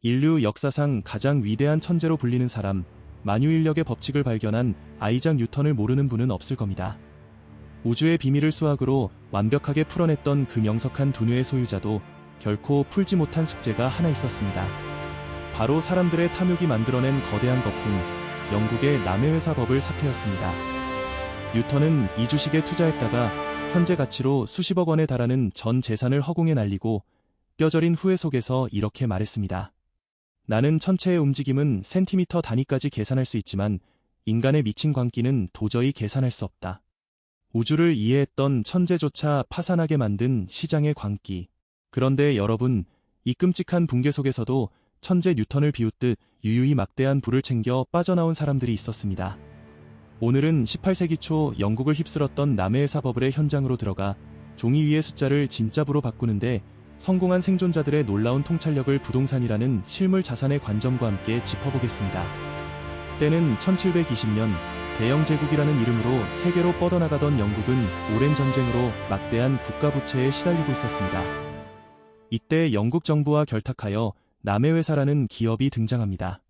인류 역사상 가장 위대한 천재로 불리는 사람, 만유인력의 법칙을 발견한 아이작 뉴턴을 모르는 분은 없을 겁니다. 우주의 비밀을 수학으로 완벽하게 풀어냈던 그 명석한 두뇌의 소유자도 결코 풀지 못한 숙제가 하나 있었습니다. 바로 사람들의 탐욕이 만들어낸 거대한 거품, 영국의 남해회사 법을 사태였습니다. 뉴턴은 이 주식에 투자했다가 현재 가치로 수십억 원에 달하는 전 재산을 허공에 날리고 뼈저린 후회 속에서 이렇게 말했습니다. 나는 천체의 움직임은 센티미터 단위까지 계산할 수 있지만 인간의 미친 광기는 도저히 계산할 수 없다. 우주를 이해했던 천재조차 파산하게 만든 시장의 광기. 그런데 여러분, 이 끔찍한 붕괴 속에서도 천재 뉴턴을 비웃듯 유유히 막대한 부를 챙겨 빠져나온 사람들이 있었습니다. 오늘은 18세기 초 영국을 휩쓸었던 남해회사 버블의 현장으로 들어가 종이 위의 숫자를 진짜 부로 바꾸는데 성공한 생존자들의 놀라운 통찰력을 부동산이라는 실물 자산의 관점과 함께 짚어보겠습니다. 때는 1720년, 대영제국이라는 이름으로 세계로 뻗어나가던 영국은 오랜 전쟁으로 막대한 국가부채에 시달리고 있었습니다. 이때 영국 정부와 결탁하여 남해회사라는 기업이 등장합니다.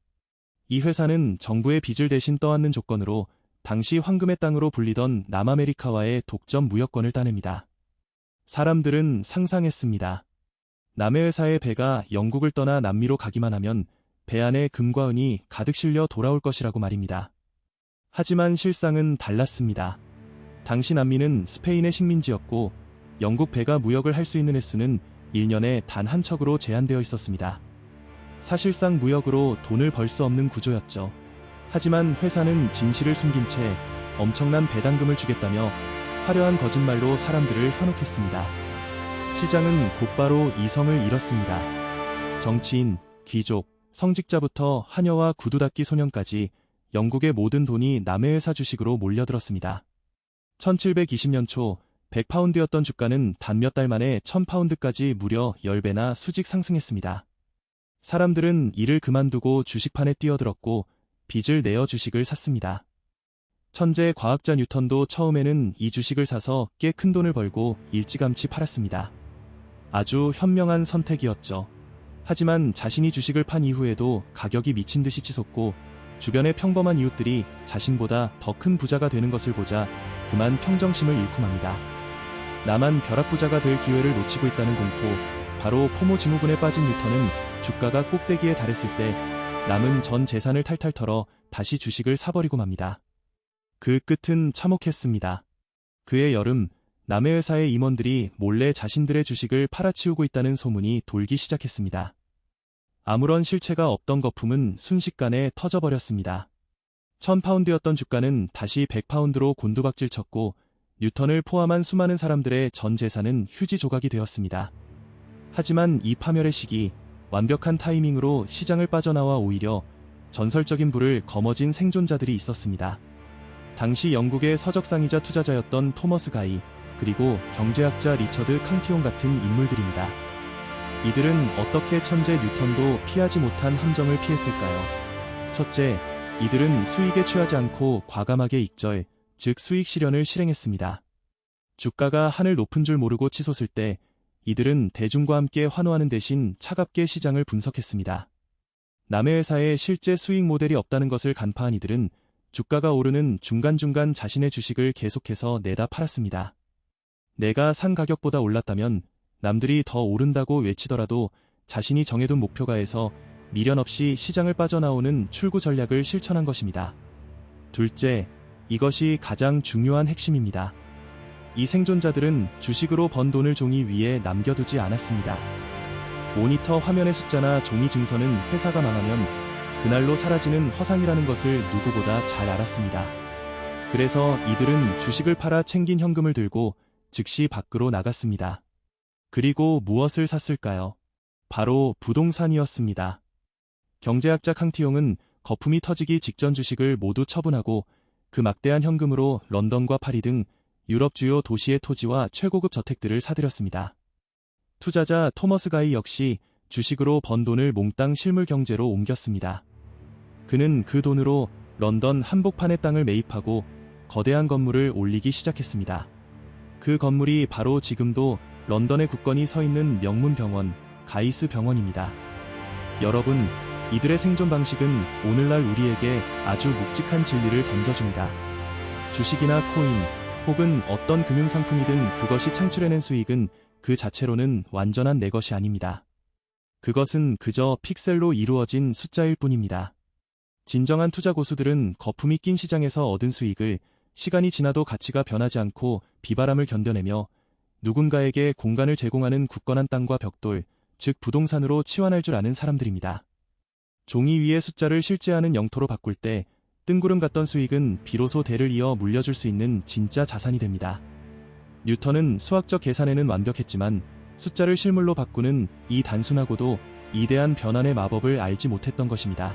이 회사는 정부의 빚을 대신 떠안는 조건으로 당시 황금의 땅으로 불리던 남아메리카와의 독점 무역권을 따냅니다. 사람들은 상상했습니다. 남해회사의 배가 영국을 떠나 남미로 가기만 하면 배 안에 금과 은이 가득 실려 돌아올 것이라고 말입니다. 하지만 실상은 달랐습니다. 당시 남미는 스페인의 식민지였고 영국 배가 무역을 할 수 있는 횟수는 1년에 단 한 척으로 제한되어 있었습니다. 사실상 무역으로 돈을 벌 수 없는 구조였죠. 하지만 회사는 진실을 숨긴 채 엄청난 배당금을 주겠다며 화려한 거짓말로 사람들을 현혹했습니다. 시장은 곧바로 이성을 잃었습니다. 정치인, 귀족, 성직자부터 하녀와 구두 닦기 소년까지 영국의 모든 돈이 남해회사 주식으로 몰려들었습니다. 1720년 초 100파운드였던 주가는 단 몇 달 만에 1000파운드까지 무려 10배나 수직 상승했습니다. 사람들은 일을 그만두고 주식판에 뛰어들었고 빚을 내어 주식을 샀습니다. 천재 과학자 뉴턴도 처음에는 이 주식을 사서 꽤 큰 돈을 벌고 일찌감치 팔았습니다. 아주 현명한 선택이었죠. 하지만 자신이 주식을 판 이후에도 가격이 미친 듯이 치솟고 주변의 평범한 이웃들이 자신보다 더 큰 부자가 되는 것을 보자 그만 평정심을 잃고 맙니다. 나만 벼락부자가 될 기회를 놓치고 있다는 공포, 바로 포모 증후군에 빠진 뉴턴은 주가가 꼭대기에 달했을 때 남은 전 재산을 탈탈 털어 다시 주식을 사버리고 맙니다. 그 끝은 참혹했습니다. 그해 여름, 남해회사의 임원들이 몰래 자신들의 주식을 팔아치우고 있다는 소문이 돌기 시작했습니다. 아무런 실체가 없던 거품은 순식간에 터져버렸습니다. 1000파운드였던 주가는 다시 100파운드로 곤두박질 쳤고 뉴턴을 포함한 수많은 사람들의 전 재산은 휴지 조각이 되었습니다. 하지만 이 파멸의 시기, 완벽한 타이밍으로 시장을 빠져나와 오히려 전설적인 부를 거머쥔 생존자들이 있었습니다. 당시 영국의 서적상이자 투자자였던 토머스 가이, 그리고 경제학자 리처드 캉티온 같은 인물들입니다. 이들은 어떻게 천재 뉴턴도 피하지 못한 함정을 피했을까요? 첫째, 이들은 수익에 취하지 않고 과감하게 익절, 즉 수익 실현을 실행했습니다. 주가가 하늘 높은 줄 모르고 치솟을 때 이들은 대중과 함께 환호하는 대신 차갑게 시장을 분석했습니다. 남의 회사에 실제 수익 모델이 없다는 것을 간파한 이들은 주가가 오르는 중간중간 자신의 주식을 계속해서 내다 팔았습니다. 내가 산 가격보다 올랐다면 남들이 더 오른다고 외치더라도 자신이 정해둔 목표가에서 미련 없이 시장을 빠져나오는 출구 전략을 실천한 것입니다. 둘째, 이것이 가장 중요한 핵심입니다. 이 생존자들은 주식으로 번 돈을 종이 위에 남겨두지 않았습니다. 모니터 화면의 숫자나 종이 증서는 회사가 망하면 그날로 사라지는 허상이라는 것을 누구보다 잘 알았습니다. 그래서 이들은 주식을 팔아 챙긴 현금을 들고 즉시 밖으로 나갔습니다. 그리고 무엇을 샀을까요? 바로 부동산이었습니다. 경제학자 캉티용은 거품이 터지기 직전 주식을 모두 처분하고 그 막대한 현금으로 런던과 파리 등 유럽 주요 도시의 토지와 최고급 저택들을 사들였습니다. 투자자 토머스 가이 역시 주식으로 번 돈을 몽땅 실물 경제로 옮겼습니다. 그는 그 돈으로 런던 한복판의 땅을 매입하고 거대한 건물을 올리기 시작했습니다. 그 건물이 바로 지금도 런던의 국건이 서 있는 명문 병원, 가이스 병원입니다. 여러분, 이들의 생존 방식은 오늘날 우리에게 아주 묵직한 진리를 던져줍니다. 주식이나 코인, 혹은 어떤 금융상품이든 그것이 창출해낸 수익은 그 자체로는 완전한 내 것이 아닙니다. 그것은 그저 픽셀로 이루어진 숫자일 뿐입니다. 진정한 투자 고수들은 거품이 낀 시장에서 얻은 수익을 시간이 지나도 가치가 변하지 않고 비바람을 견뎌내며 누군가에게 공간을 제공하는 굳건한 땅과 벽돌, 즉 부동산으로 치환할 줄 아는 사람들입니다. 종이 위의 숫자를 실제하는 영토로 바꿀 때 뜬구름 같던 수익은 비로소 대를 이어 물려줄 수 있는 진짜 자산이 됩니다. 뉴턴은 수학적 계산에는 완벽했지만 숫자를 실물로 바꾸는 이 단순하고도 이대한 변환의 마법을 알지 못했던 것입니다.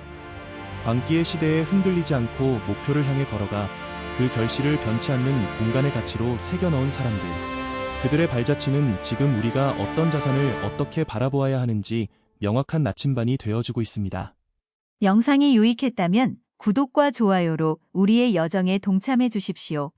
광기의 시대에 흔들리지 않고 목표를 향해 걸어가 그 결실을 변치 않는 공간의 가치로 새겨넣은 사람들. 그들의 발자취는 지금 우리가 어떤 자산을 어떻게 바라보아야 하는지 명확한 나침반이 되어주고 있습니다. 영상이 유익했다면 구독과 좋아요로 우리의 여정에 동참해 주십시오.